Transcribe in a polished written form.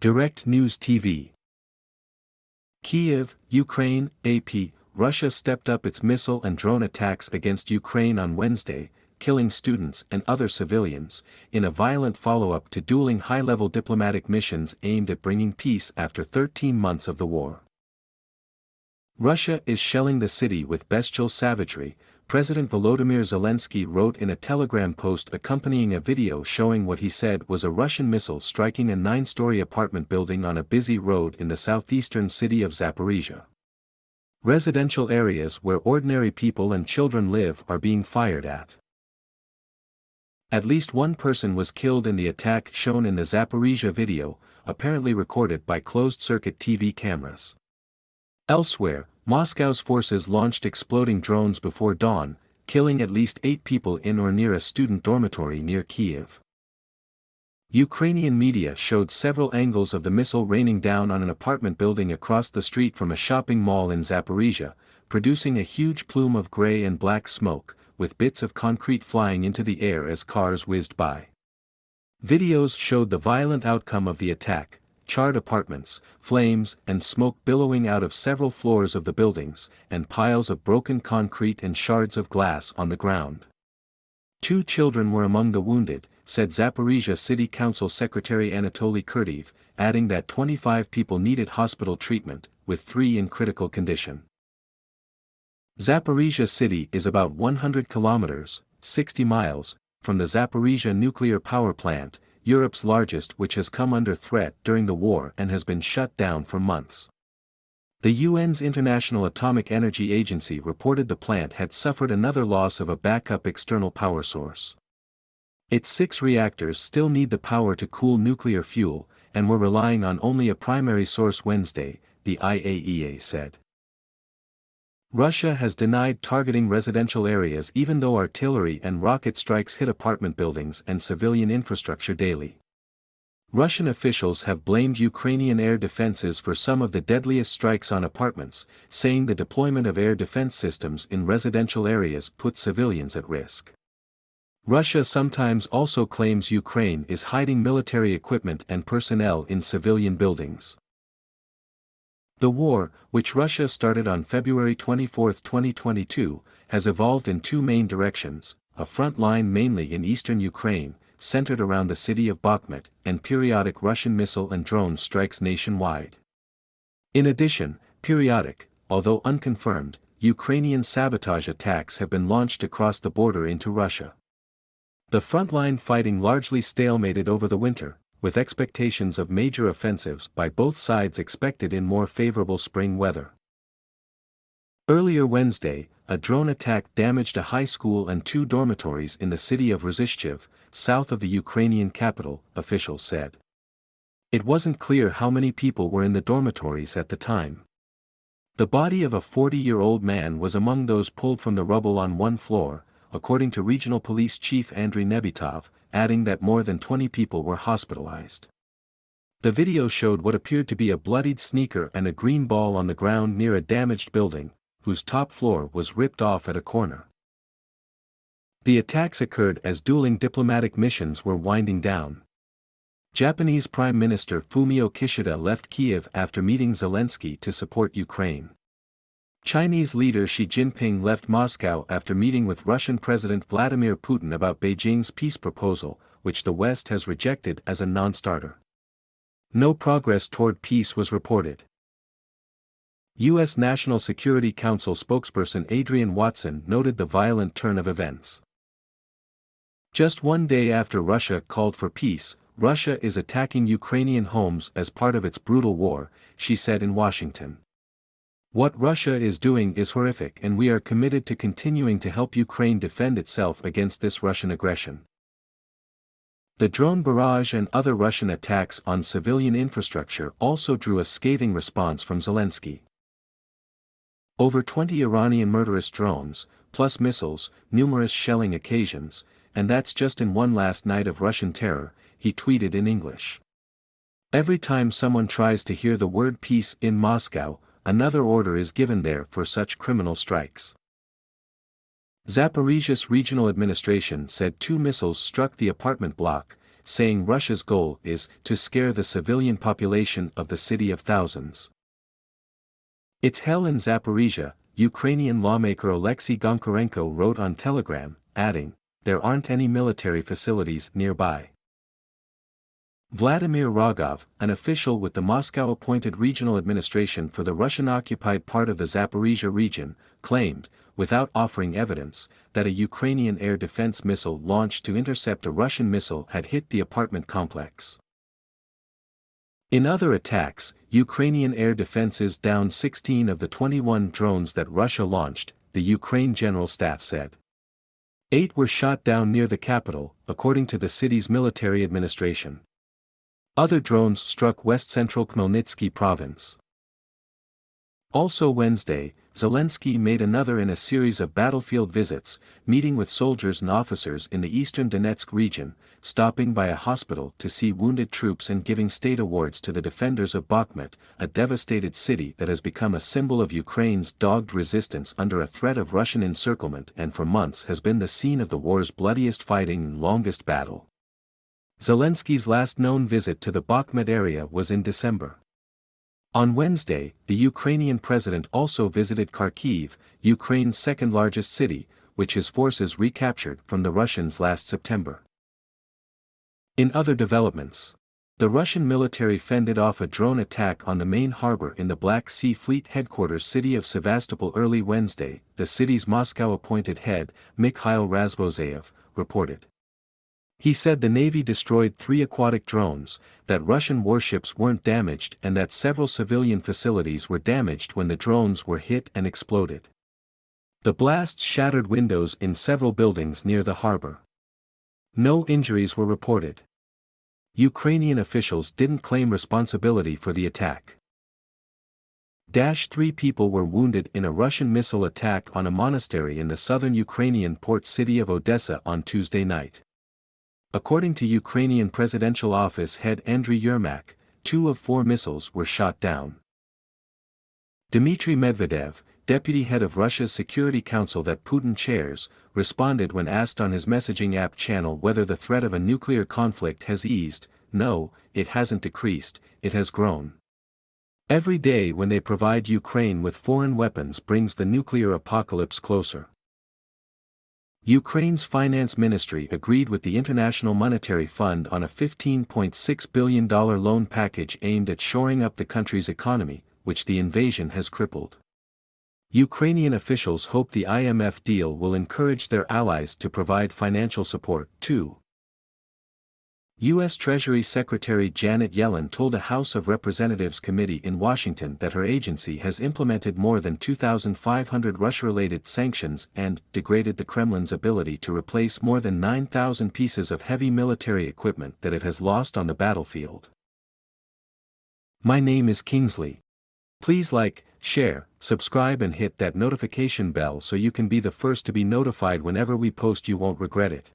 Direct News TV. Kyiv, Ukraine, AP. Russia stepped up its missile and drone attacks against Ukraine on Wednesday, killing students and other civilians, in a violent follow-up to dueling high-level diplomatic missions aimed at bringing peace after 13 months of the war. Russia is shelling the city with bestial savagery, President Volodymyr Zelensky wrote in a Telegram post accompanying a video showing what he said was a Russian missile striking a 9-story apartment building on a busy road in the southeastern city of Zaporizhia. Residential areas where ordinary people and children live are being fired at. At least one person was killed in the attack shown in the Zaporizhia video, apparently recorded by closed-circuit TV cameras. Elsewhere, Moscow's forces launched exploding drones before dawn, killing at least 8 people in or near a student dormitory near Kyiv. Ukrainian media showed several angles of the missile raining down on an apartment building across the street from a shopping mall in Zaporizhia, producing a huge plume of gray and black smoke, with bits of concrete flying into the air as cars whizzed by. Videos showed the violent outcome of the attack: charred apartments, flames and smoke billowing out of several floors of the buildings, and piles of broken concrete and shards of glass on the ground. 2 children were among the wounded, said Zaporizhia City Council Secretary Anatoly Kurdiv, adding that 25 people needed hospital treatment, with 3 in critical condition. Zaporizhia City is about 100 kilometers, 60 miles, from the Zaporizhia nuclear power plant, Europe's largest, which has come under threat during the war and has been shut down for months. The UN's International Atomic Energy Agency reported the plant had suffered another loss of a backup external power source. Its 6 reactors still need the power to cool nuclear fuel, and were relying on only a primary source Wednesday, the IAEA said. Russia has denied targeting residential areas even though artillery and rocket strikes hit apartment buildings and civilian infrastructure daily. Russian officials have blamed Ukrainian air defenses for some of the deadliest strikes on apartments, saying the deployment of air defense systems in residential areas put civilians at risk. Russia sometimes also claims Ukraine is hiding military equipment and personnel in civilian buildings. The war, which Russia started on February 24, 2022, has evolved in 2 main directions: a front line mainly in eastern Ukraine, centered around the city of Bakhmut, and periodic Russian missile and drone strikes nationwide. In addition, periodic, although unconfirmed, Ukrainian sabotage attacks have been launched across the border into Russia. The frontline fighting largely stalemated over the winter, with expectations of major offensives by both sides expected in more favorable spring weather. Earlier Wednesday, a drone attack damaged a high school and 2 dormitories in the city of Rozhchev, south of the Ukrainian capital, officials said. It wasn't clear how many people were in the dormitories at the time. The body of a 40-year-old man was among those pulled from the rubble on one floor, according to Regional Police Chief Andriy Nebitov, adding that more than 20 people were hospitalized. The video showed what appeared to be a bloodied sneaker and a green ball on the ground near a damaged building, whose top floor was ripped off at a corner. The attacks occurred as dueling diplomatic missions were winding down. Japanese Prime Minister Fumio Kishida left Kyiv after meeting Zelensky to support Ukraine. Chinese leader Xi Jinping left Moscow after meeting with Russian President Vladimir Putin about Beijing's peace proposal, which the West has rejected as a non-starter. No progress toward peace was reported. U.S. National Security Council spokesperson Adrian Watson noted the violent turn of events. Just one day after Russia called for peace, Russia is attacking Ukrainian homes as part of its brutal war, she said in Washington. What Russia is doing is horrific, and we are committed to continuing to help Ukraine defend itself against this Russian aggression. The drone barrage and other Russian attacks on civilian infrastructure also drew a scathing response from Zelensky. Over 20 Iranian murderous drones, plus missiles, numerous shelling occasions, and that's just in one last night of Russian terror, he tweeted in English. Every time someone tries to hear the word peace in Moscow, another order is given there for such criminal strikes. Zaporizhia's regional administration said 2 missiles struck the apartment block, saying Russia's goal is to scare the civilian population of the city of thousands. "It's hell in Zaporizhia," Ukrainian lawmaker Oleksiy Goncharenko wrote on Telegram, adding, "There aren't any military facilities nearby." Vladimir Rogov, an official with the Moscow-appointed regional administration for the Russian-occupied part of the Zaporizhia region, claimed, without offering evidence, that a Ukrainian air defense missile launched to intercept a Russian missile had hit the apartment complex. In other attacks, Ukrainian air defenses downed 16 of the 21 drones that Russia launched, the Ukraine General Staff said. 8 were shot down near the capital, according to the city's military administration. Other drones struck west-central Khmelnytsky province. Also Wednesday, Zelensky made another in a series of battlefield visits, meeting with soldiers and officers in the eastern Donetsk region, stopping by a hospital to see wounded troops and giving state awards to the defenders of Bakhmut, a devastated city that has become a symbol of Ukraine's dogged resistance under a threat of Russian encirclement and for months has been the scene of the war's bloodiest fighting and longest battle. Zelensky's last known visit to the Bakhmut area was in December. On Wednesday, the Ukrainian president also visited Kharkiv, Ukraine's second-largest city, which his forces recaptured from the Russians last September. In other developments, the Russian military fended off a drone attack on the main harbor in the Black Sea Fleet headquarters city of Sevastopol early Wednesday, the city's Moscow-appointed head, Mikhail Razvozayev, reported. He said the Navy destroyed 3 aquatic drones, that Russian warships weren't damaged and that several civilian facilities were damaged when the drones were hit and exploded. The blasts shattered windows in several buildings near the harbor. No injuries were reported. Ukrainian officials didn't claim responsibility for the attack. 3 people were wounded in a Russian missile attack on a monastery in the southern Ukrainian port city of Odessa on Tuesday night. According to Ukrainian presidential office head Andriy Yermak, 2 of 4 missiles were shot down. Dmitry Medvedev, deputy head of Russia's Security Council that Putin chairs, responded when asked on his messaging app channel whether the threat of a nuclear conflict has eased. "No, it hasn't decreased, it has grown. Every day when they provide Ukraine with foreign weapons brings the nuclear apocalypse closer." Ukraine's finance ministry agreed with the International Monetary Fund on a $15.6 billion loan package aimed at shoring up the country's economy, which the invasion has crippled. Ukrainian officials hope the IMF deal will encourage their allies to provide financial support, too. U.S. Treasury Secretary Janet Yellen told a House of Representatives committee in Washington that her agency has implemented more than 2,500 Russia-related sanctions and degraded the Kremlin's ability to replace more than 9,000 pieces of heavy military equipment that it has lost on the battlefield. My name is Kingsley. Please like, share, subscribe and hit that notification bell so you can be the first to be notified whenever we post. You won't regret it.